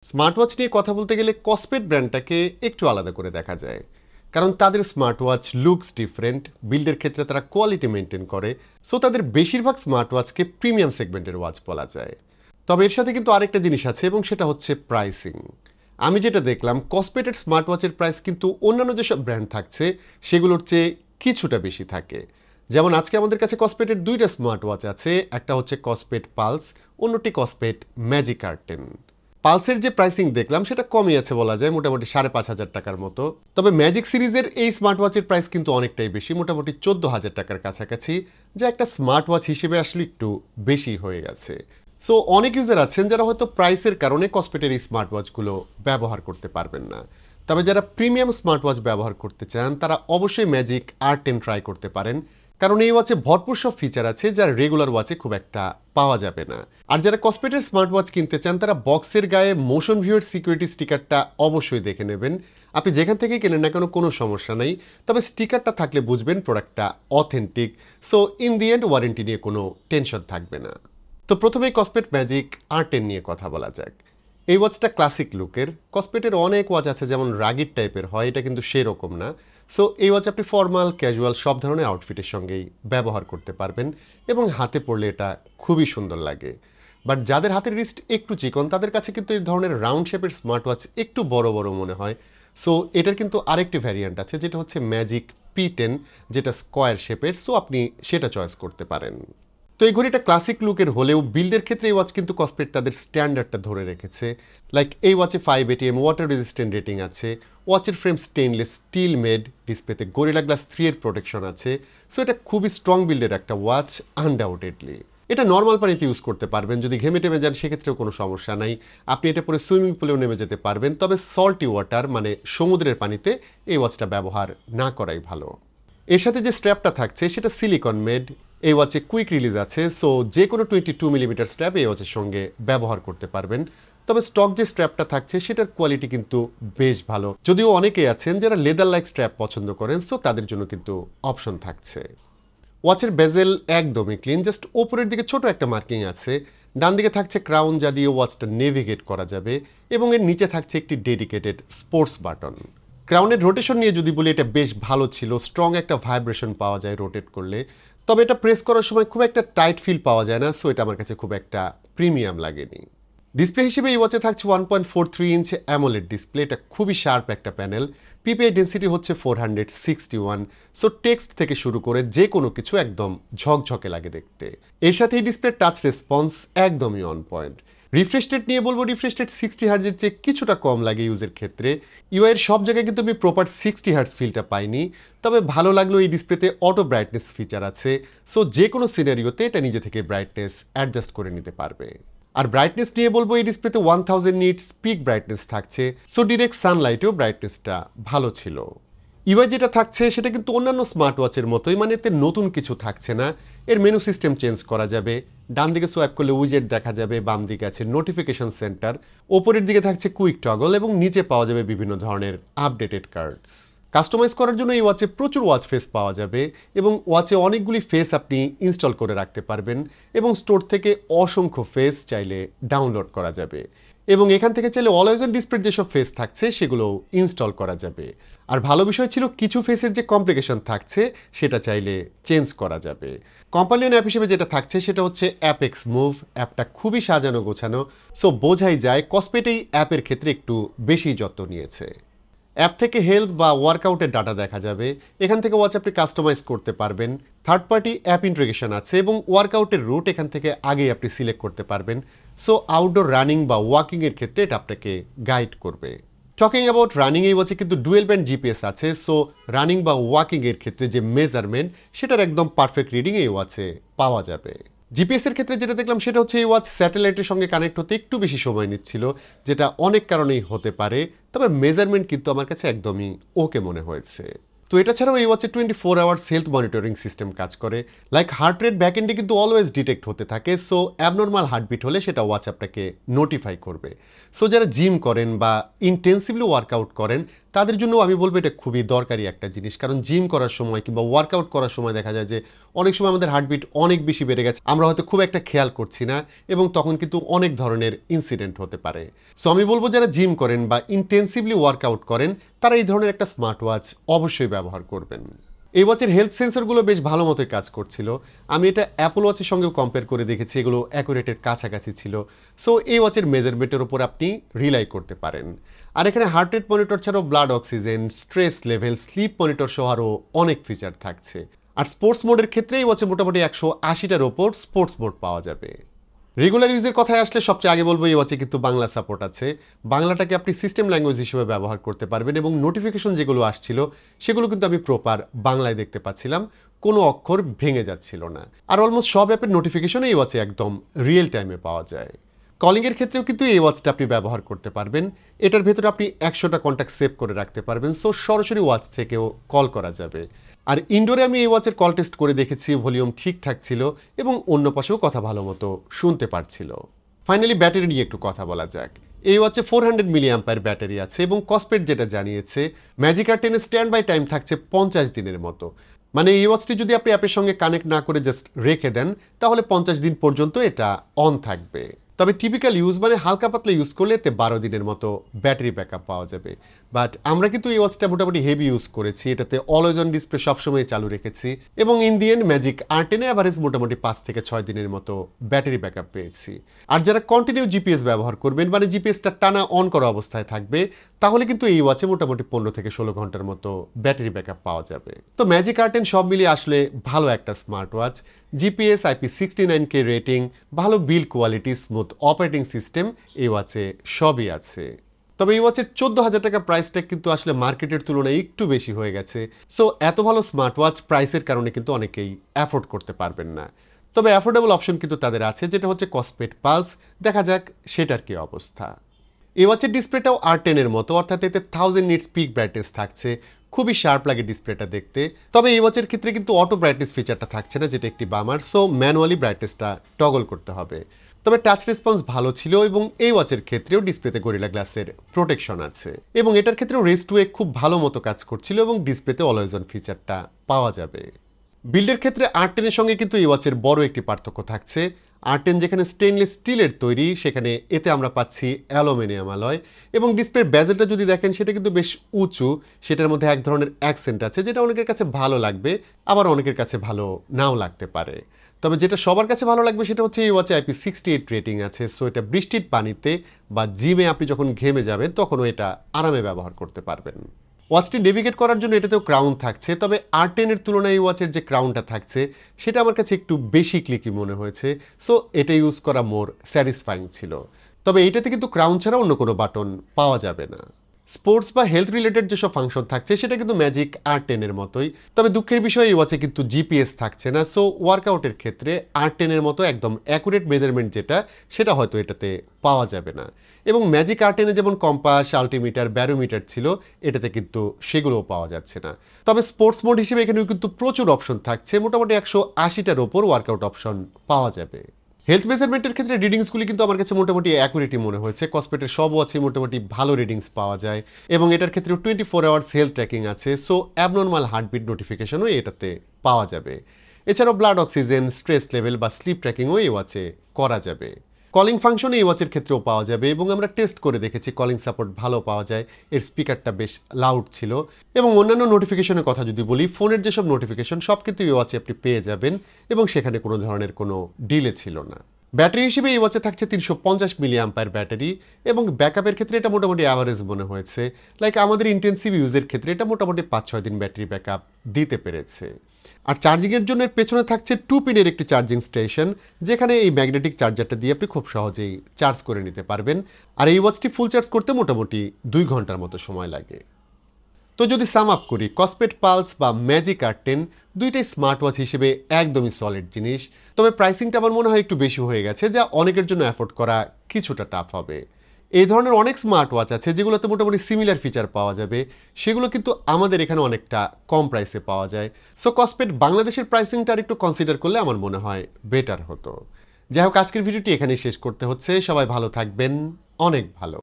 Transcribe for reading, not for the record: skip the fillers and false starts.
Smart watch নিয়ে কথা বলতে গেলে কসপেট ব্র্যান্ডটাকে একটু আলাদা করে দেখা যায়। কারণ তাদের স্মার্ট ওয়াচ লুকস ডিফারেন্ট, বিল্ডের ক্ষেত্রে তারা কোয়ালিটি মেনটেন করে, সো তাদের বেশিরভাগ স্মার্ট ওয়াচকে প্রিমিয়াম সেগমেন্টের ওয়াচ বলা যায়। তবে এর সাথে কিন্তু আরেকটা জিনিস আছে এবং সেটা হচ্ছে প্রাইসিং। আমি যেটা দেখলাম কসপেটের স্মার্ট ওয়াচের প্রাইস কিন্তু অন্যান্য যেসব ব্র্যান্ড থাকছে সেগুলোর চেয়ে কিছুটা বেশি থাকে। যেমন আজকে আমাদের কাছে কসপেটের দুইটা স্মার্ট ওয়াচ আছে, একটা হচ্ছে কসপেট পালস, অন্যটি কসপেট ম্যাজিক আর10। পালসের যে প্রাইসিং দেখলাম সেটা কমই আছে বলা যায়, মোটামুটি 5,500 টাকার মতো। তবে ম্যাজিক সিরিজের এই স্মার্ট ওয়াচের প্রাইস কিন্তু অনেকটাই বেশি, মোটামুটি 14,000 টাকার কাছাকাছি, যা একটা স্মার্ট ওয়াচ হিসেবে আসলে একটু বেশি হয়ে গেছে। সো অনেক ইউজার আছেন যারা হয়তো প্রাইসের কারণে কসপেটের এই স্মার্ট ওয়াচগুলো ব্যবহার করতে পারবেন না। তবে যারা প্রিমিয়াম স্মার্ট ওয়াচ ব্যবহার করতে চান তারা অবশ্যই ম্যাজিক আর10 ট্রাই করতে পারেন, কারণ এই ওয়াচে ভরপুর সব ফিচার আছে যা রেগুলার ওয়াচে খুব একটা পাওয়া যাবে না। আর যারা কসপেটের স্মার্ট ওয়াচ কিনতে চান তারা বক্সের গায়ে মোশন ভিউয়ের সিকিউরিটি স্টিকারটা অবশ্যই দেখে নেবেন। আপনি যেখান থেকে কেনেন না কেন কোনো সমস্যা নেই, তবে স্টিকারটা থাকলে বুঝবেন প্রোডাক্টটা authentic. So in the and warranty নিয়ে কোনো টেনশন থাকবে না। তো প্রথমেই কসপেট ম্যাজিক আর10 নিয়ে কথা বলা যাক। এই ওয়াচটা ক্লাসিক লুকের। কসপেটের অনেক ওয়াচ আছে যেমন রাগিড টাইপের হয়, এটা কিন্তু সেরকম না। সো এই ওয়াচ আপনি ফর্মাল ক্যাজুয়াল সব ধরনের আউটফিটের সঙ্গেই ব্যবহার করতে পারবেন এবং হাতে পড়লে এটা খুবই সুন্দর লাগে। বাট যাদের হাতের রিস্ট একটু চিকন তাদের কাছে কিন্তু এই ধরনের রাউন্ড শেপের স্মার্ট ওয়াচ একটু বড় বড় মনে হয়। সো এটার কিন্তু আরেকটি ভ্যারিয়েন্ট আছে যেটা হচ্ছে ম্যাজিক P10, যেটা স্কোয়ার শেপের, সো আপনি সেটা চয়েস করতে পারেন। তো এই ঘড়িটা ক্লাসিক লুকের হলেও বিল্ডের ক্ষেত্রে এই ওয়াচ কিন্তু কসপেট তাদের স্ট্যান্ডার্ডটা ধরে রেখেছে। লাইক এই ওয়াচে 5 ATM ওয়াটার রেজিস্ট্যান্ট রেটিং আছে, ওয়াচের ফ্রেম স্টেনলেস স্টিল মেড, ডিসপ্লেতে গরিলা গ্লাস 3 এর প্রোটেকশন আছে। সো এটা খুবই স্ট্রং বিল্ডের একটা ওয়াচ আনডাউটেডলি। এটা নর্মাল পানিতে ইউজ করতে পারবেন, যদি ঘেমে টেমে যান সেক্ষেত্রেও কোনো সমস্যা নাই। আপনি এটা পরে সুইমিং পুলেও নেমে যেতে পারবেন, তবে সল্টি ওয়াটার মানে সমুদ্রের পানিতে এই ওয়াচটা ব্যবহার না করাই ভালো। এর সাথে যে স্ট্র্যাপটা থাকছে সেটা সিলিকন মেড। এই ওয়াচে কুইক রিলিজ আছে, সো যে কোনো 22 মিলিমিটার স্ট্র্যাপ এই ওয়াচের সঙ্গে ব্যবহার করতে পারবেন। তবে স্টক যে স্ট্র্যাপটা থাকছে সেটার কোয়ালিটি কিন্তু বেশ ভালো, যদিও অনেকেই আছেন যারা লেদার লাইক স্ট্র্যাপ পছন্দ করেন, সো তাদের জন্য কিন্তু অপশন থাকছে। ওয়াচের বেজেল একদমই ক্লিন, জাস্ট ওপরের দিকে ছোট একটা মার্কিং আছে। ডান দিকে থাকছে ক্রাউন যা দিয়ে ওয়াচটা নেভিগেট করা যাবে, এবং এর নিচে থাকছে একটি ডেডিকেটেড স্পোর্টস বাটন। ক্রাউনের রোটেশন নিয়ে যদি বলি এটা বেশ ভালো ছিল, স্ট্রং একটা ভাইব্রেশন পাওয়া যায় রোটেট করলে। তবে এটা প্রেস করার সময় খুব একটা টাইট ফিল পাওয়া যায় না, সো এটা আমার কাছে খুব একটা প্রিমিয়াম লাগেনি। ডিসপ্লে হিসেবে এই ওয়াচে থাকছে 1.43 ইঞ্চ অ্যামোলেড ডিসপ্লে, এটা খুবই শার্প একটা প্যানেল। পিপিআই ডেন্সিটি হচ্ছে 461, সো টেক্সট থেকে শুরু করে যে কোনো কিছু একদম ঝকঝকে লাগে দেখতে। এর সাথে এই ডিসপ্লে টাচ রেসপন্স একদমই অন পয়েন্ট। রিফ্রেশ রেট নিয়ে বলবো রিফ্রেশ রেট 60 হার্জের চেয়ে কিছুটা কম লাগে ইউজের ক্ষেত্রে। ইউআই এর সব জায়গায় কিন্তু আমি প্রপার 60 হার্জ ফিলটা পাইনি, তবে ভালো লাগলো এই ডিসপ্লেতে অটো ব্রাইটনেস ফিচার আছে। সো যে কোনো সিনারিওতে এটা নিজে থেকে ব্রাইটনেস অ্যাডজাস্ট করে নিতে পারবে। আর ব্রাইটনেস নিয়ে বলবো এই ডিসপ্লেতে 1000 নিটস পিক ব্রাইটনেস থাকছে, সো ডিরেক্ট সানলাইটেও ব্রাইটনেসটা ভালো ছিল। ইউআই যেটা থাকছে সেটা কিন্তু অন্যান্য স্মার্ট ওয়াচের মতোই, মানে এতে নতুন কিছু থাকছে না। এর মেনু সিস্টেম চেঞ্জ করা যাবে, ডান দিকে সোয়াইপ করলে উইজেট দেখা যাবে, বাম দিকে আছে নোটিফিকেশন সেন্টার, ওপরের দিকে থাকছে কুইক টগল এবং নিচে পাওয়া যাবে বিভিন্ন ধরনের আপডেটেড কার্ডস। কাস্টমাইজ করার জন্য এই ওয়াচে প্রচুর ওয়াচ ফেস পাওয়া যাবে এবং ওয়াচে অনেকগুলি ফেস আপনি ইনস্টল করে রাখতে পারবেন, এবং স্টোর থেকে অসংখ্য ফেস চাইলে ডাউনলোড করা যাবে, এবং এখান থেকে চাইলে অলওয়েজ অন ডিসপ্লের যেসব ফেস থাকছে সেগুলো ইনস্টল করা যাবে। আর ভালো বিষয় ছিল কিছু ফেসের যে কমপ্লিকেশন থাকছে সেটা চাইলে চেঞ্জ করা যাবে। কম্পানিয়ন অ্যাপ হিসেবে যেটা থাকছে সেটা হচ্ছে অ্যাপেক্স মুভ। অ্যাপটা খুবই সাজানো গোছানো, সো বোঝাই যায় কসপেট এই অ্যাপের ক্ষেত্রে একটু বেশি যত্ন নিয়েছে। অ্যাপ থেকে হেলথ বা ওয়ার্কআউটের ডাটা দেখা যাবে, এখান থেকে ওয়াচ আপনি কাস্টমাইজ করতে পারবেন। থার্ড পার্টি অ্যাপ ইন্টিগ্রেশন আছে এবং ওয়ার্কআউটের রুট এখান থেকে আগেই আপনি সিলেক্ট করতে পারবেন, সো আউটডোর রানিং বা ওয়াকিংয়ের ক্ষেত্রে এটা আপনাকে গাইড করবে। টকিং অ্যাবাউট রানিং, এই ওয়াচে কিন্তু ডুয়েল ব্যান্ড জিপিএস আছে, সো রানিং বা ওয়াকিংয়ের ক্ষেত্রে যে মেজারমেন্ট সেটার একদম পারফেক্ট রিডিং এই ওয়াচে পাওয়া যাবে। জিপিএস এর ক্ষেত্রে যেটা দেখলাম সেটা হচ্ছে এই ওয়াচ স্যাটেলাইটের সঙ্গে কানেক্ট হতে একটু বেশি সময় নিচ্ছিল, যেটা অনেক কারণেই হতে পারে, তবে মেজারমেন্ট কিন্তু আমার কাছে একদমই ওকে মনে হয়েছে। তো এটা ছাড়াও এই ওয়াচে 24 আওয়ার্স হেলথ মনিটরিং সিস্টেম কাজ করে। লাইক হার্ট রেট ব্যাকএন্ডে কিন্তু অলওয়েজ ডিটেক্ট হতে থাকে, সো অ্যাবনর্মাল হার্টবিট হলে সেটা ওয়াচ আপনাকে নোটিফাই করবে। সো যারা জিম করেন বা ইন্টেন্সিভলি ওয়ার্কআউট করেন তাদের জন্য আমি বলবো এটা খুবই দরকারি একটা জিনিস, কারণ জিম করার সময় কিংবা ওয়ার্কআউট করার সময় দেখা যায় যে অনেক সময় আমাদের হার্টবিট অনেক বেশি বেড়ে গেছে, আমরা হয়তো খুব একটা খেয়াল করছি না এবং তখন কিন্তু অনেক ধরনের ইনসিডেন্ট হতে পারে। সো আমি বলবো যারা জিম করেন বা ইন্টেন্সিভলি ওয়ার্কআউট করেন তারা এই ধরনের একটা স্মার্ট ওয়াচ অবশ্যই ব্যবহার করবেন। এই ওয়াচের হেলথ সেন্সরগুলো বেশ ভালো মতোই কাজ করছিল। আমি এটা অ্যাপল ওয়াচের সঙ্গেও কম্পেয়ার করে দেখেছি, এগুলো অ্যাকুরেটের কাছাকাছি ছিল। সো এই ওয়াচের মেজারমেন্টের উপর আপনি রিলাই করতে পারেন। আর এখানে হার্ট রেট মনিটর ছাড়াও blood oxygen, stress level, sleep monitor সহ আরও অনেক ফিচার থাকছে। আর স্পোর্টস মোডের ক্ষেত্রে এই ওয়াচে মোটামুটি 180টার ওপর স্পোর্টস মোড পাওয়া যাবে। রেগুলার ইউজের কথায় আসলে সবচেয়ে আগে বলবো এই ওয়াচে কিন্তু বাংলা সাপোর্ট আছে। বাংলাটাকে আপনি সিস্টেম ল্যাঙ্গুয়েজ হিসেবে ব্যবহার করতে পারবেন এবং নোটিফিকেশন যেগুলো আসছিল সেগুলো কিন্তু আমি প্রপার বাংলায় দেখতে পাচ্ছিলাম, কোনো অক্ষর ভেঙে যাচ্ছিল না। আর অলমোস্ট সব অ্যাপের নোটিফিকেশন এই ওয়াচে একদম রিয়েল টাইমে পাওয়া যায়। কলিংয়ের ক্ষেত্রেও কিন্তু এই ওয়াচটা আপনি ব্যবহার করতে পারবেন। এটার ভেতরে আপনি 100টা কন্ট্যাক্ট সেভ করে রাখতে পারবেন, সো সরাসরি ওয়াচ থেকেও কল করা যাবে। আর ইনডোরে আমি এই ওয়াচের কল টেস্ট করে দেখেছি, ভলিউম ঠিকঠাক ছিল এবং অন্য পাশেও কথা ভালো মতো শুনতে পারছিল। ফাইনালি ব্যাটারি নিয়ে একটু কথা বলা যাক। এই ওয়াচে 400 মিলি অ্যাম্পায়ার ব্যাটারি আছে এবং কসপেট যেটা জানিয়েছে ম্যাজিক আর 10 স্ট্যান্ড বাই টাইম থাকছে 50 দিনের মতো। মানে এই ওয়াচটি যদি আপনি অ্যাপের সঙ্গে কানেক্ট না করে জাস্ট রেখে দেন তাহলে 50 দিন পর্যন্ত এটা অন থাকবে। তবে টিপিক্যাল ইউজ মানে হালকা পাতলা ইউজ করলে এতে 12 দিনের মতো ব্যাটারি ব্যাকআপ পাওয়া যাবে। বাট আমরা কিন্তু এই ওয়াচটা মোটামুটি হেভি ইউজ করেছি, এটাতে অলওয়েজ অন ডিসপ্লে সবসময় চালু রেখেছি এবং ইন দি এন্ড ম্যাজিক আর10 অ্যাভারেজ মোটামুটি 5 থেকে 6 দিনের মতো ব্যাটারি ব্যাকআপ পেয়েছি। আর যারা কন্টিনিউ জিপিএস ব্যবহার করবেন মানে জিপিএসটা টানা অন করা অবস্থায় থাকবে তাহলে কিন্তু এই ওয়াচে মোটামুটি 15 থেকে 16 ঘন্টার মতো ব্যাটারি ব্যাকআপ পাওয়া যাবে। তো ম্যাজিক আর10 সব মিলিয়ে আসলে ভালো একটা smart watch. GPS, IP69K rating, ভালো build quality, smooth operating system এই ওয়াচে সবই আছে। তবে এই ওয়াচের 14,000 টাকা প্রাইস ট্যাগ কিন্তু আসলে মার্কেটের তুলনায় একটু বেশি হয়ে গেছে। সো এত ভালো স্মার্ট ওয়াচ প্রাইসের কারণে কিন্তু অনেকেই অ্যাফোর্ড করতে পারবেন না। তবে অ্যাফোর্ডেবল অপশন কিন্তু তাদের আছে, যেটা হচ্ছে কসপেট পালস। দেখা যাক সেটার কি অবস্থা। এই ওয়াচের ডিসপ্লেটাও আর10 এর মতো, অর্থাৎ এতে 1000 নিটস পিক ব্রাইটনেস থাকছে, খুবই শার্প লাগে ডিসপ্লেটা দেখতে। তবে এই ওয়াচের ক্ষেত্রে কিন্তু অটো ব্রাইটনেস ফিচারটা থাকছে না, যেটা একটি বামার। সো ম্যানুয়ালি ব্রাইটনেসটা টগল করতে হবে। তবে টাচ রেসপন্স ভালো ছিল এবং এই ওয়াচের ক্ষেত্রেও ডিসপ্লেতে গরিলা গ্লাসের প্রোটেকশন আছে এবং এটার ক্ষেত্রেও রেস্ট ওয়ে খুব ভালো মতো কাজ করছিল এবং ডিসপ্লেতে অলওয়েজ অন ফিচারটা পাওয়া যাবে। বিল্ডের ক্ষেত্রে আর10 এর সঙ্গে কিন্তু এই ওয়াচের বড় একটি পার্থক্য থাকছে। আর10 যেখানে স্টেনলেস স্টিলের তৈরি সেখানে এতে আমরা পাচ্ছি অ্যালুমিনিয়াম অ্যালয় এবং ডিসপ্লের বেজেলটা যদি দেখেন সেটা কিন্তু বেশ উঁচু, সেটার মধ্যে এক ধরনের অ্যাকসেন্ট আছে যেটা অনেকের কাছে ভালো লাগবে, আবার অনেকের কাছে ভালো নাও লাগতে পারে। তবে যেটা সবার কাছে ভালো লাগবে সেটা হচ্ছে এই ওয়াচে IP68 রেটিং আছে। সো এটা বৃষ্টির পানিতে বা জিমে আপনি যখন ঘেমে যাবেন তখনও এটা আরামে ব্যবহার করতে পারবেন। ওয়াচটি নেভিগেট করার জন্য এটাতেও ক্রাউন থাকছে, তবে আর10 এর তুলনায় এই ওয়াচের যে ক্রাউনটা থাকছে সেটা আমার কাছে একটু বেশি ক্লিকি মনে হয়েছে। সো এটা ইউজ করা মোর স্যাটিসফাইং ছিল। তবে এইটাতে কিন্তু ক্রাউন ছাড়া অন্য কোনো বাটন পাওয়া যাবে না। স্পোর্টস বা হেলথ রিলেটেড যেসব ফাংশন থাকছে সেটা কিন্তু ম্যাজিক আর10 এর মতোই। তবে দুঃখের বিষয় এই ওয়াচে কিন্তু জিপিএস থাকছে না। সো ওয়ার্কআউটের ক্ষেত্রে আর10 এর মতো একদম অ্যাকুরেট মেজারমেন্ট যেটা সেটা হয়তো এটাতে পাওয়া যাবে না। এবং ম্যাজিক আর10 যেমন কম্পাস, আল্টিমিটার, ব্যারোমিটার ছিল এটাতে কিন্তু সেগুলোও পাওয়া যাচ্ছে না। তবে স্পোর্টস মোড হিসেবে এখানেও কিন্তু প্রচুর অপশন থাকছে, মোটামুটি 180টার ওপর ওয়ার্কআউট অপশন পাওয়া যাবে। হেলথ মেজারমেন্টের ক্ষেত্রে রিডিংসগুলি কিন্তু আমার কাছে মোটামুটি অ্যাকুরেটই মনে হয়েছে। কসপেটের সব ওয়াচে মোটামুটি ভালো রিডিংস পাওয়া যায় এবং এটার ক্ষেত্রে 24 আওয়ার্স হেলথ ট্র্যাকিং আছে। সো অ্যাবনর্মাল হার্টবিট নোটিফিকেশনও এটাতে পাওয়া যাবে। এছাড়াও ব্লাড অক্সিজেন, স্ট্রেস লেভেল বা স্লিপ ট্র্যাকিংও এই ওয়াচে করা যাবে। কলিং ফাংশন এই ওয়াচের ক্ষেত্রেও পাওয়া যাবে এবং আমরা টেস্ট করে দেখেছি কলিং সাপোর্ট ভালো পাওয়া যায়। এর স্পিকারটা বেশ লাউড ছিল এবং অন্যান্য নোটিফিকেশনের কথা যদি বলি, ফোনের যেসব নোটিফিকেশন সব কিন্তু এই ওয়াচে আপনি পেয়ে যাবেন এবং সেখানে কোনো ধরনের কোনো ডিলে ছিল না। ব্যাটারি হিসেবে এই ওয়াচে থাকছে 350 মিলি অ্যাম্পায়ার ব্যাটারি এবং ব্যাকআপের ক্ষেত্রে এটা মোটামুটি অ্যাভারেজ মনে হয়েছে। লাইক আমাদের ইন্টেন্সিভ ইউজের ক্ষেত্রে এটা মোটামুটি 5-6 দিন ব্যাটারি ব্যাকআপ দিতে পেরেছে। আর চার্জিংয়ের জন্য পেছনে থাকছে 2 পিনের একটি চার্জিং স্টেশন, যেখানে এই ম্যাগনেটিক চার্জারটা দিয়ে আপনি খুব সহজেই চার্জ করে নিতে পারবেন। আর এই ওয়াচটি ফুল চার্জ করতে মোটামুটি 2 ঘন্টার মতো সময় লাগে। তো যদি সাম আপ করি, কসপেট পালস বা ম্যাজিক আর10 দুইটাই স্মার্ট ওয়াচ হিসেবে একদমই সলিড জিনিস। তবে প্রাইসিংটা আমার মনে হয় একটু বেশি হয়ে গেছে, যা অনেকের জন্য অ্যাফোর্ড করা কিছুটা টাফ হবে। এই ধরনের অনেক স্মার্ট ওয়াচ আছে যেগুলোতে মোটামুটি সিমিলার ফিচার পাওয়া যাবে, সেগুলো কিন্তু আমাদের এখানে অনেকটা কম প্রাইসে পাওয়া যায়। সো কসপেট বাংলাদেশের প্রাইসিংটা আর একটু কনসিডার করলে আমার মনে হয় বেটার হতো। যাই হোক, আজকের ভিডিওটি এখানেই শেষ করতে হচ্ছে। সবাই ভালো থাকবেন, অনেক ভালো।